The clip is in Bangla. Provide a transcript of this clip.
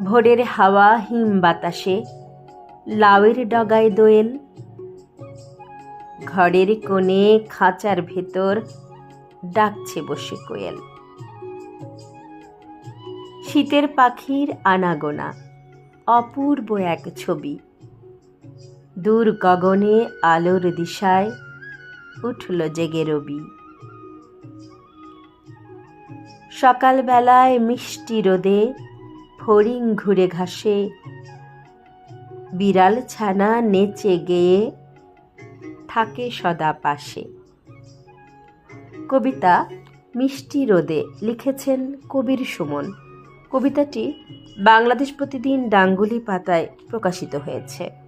ভোরের হাওয়া হিম বাতাসে, লাউয়ের ডগায় দোয়েল, ঘরের কোণে খাঁচার ভেতর ডাকছে বসে কোয়েল। শীতের পাখির আনাগোনা, অপূর্ব এক ছবি। দূর গগনে আলোর দিশায় উঠল জেগে রবি। সকালবেলায় মিষ্টি রোদে ফড়িং ঘুরে ঘাসে, বিড়াল ছানা নেচে গেয়ে থাকে সদা পাশে। কবিতা মিষ্টি রোদে লিখেছেন কবির সুমন। কবিতাটি বাংলাদেশ প্রতিদিন ডাংগুলি পাতায় প্রকাশিত হয়েছে।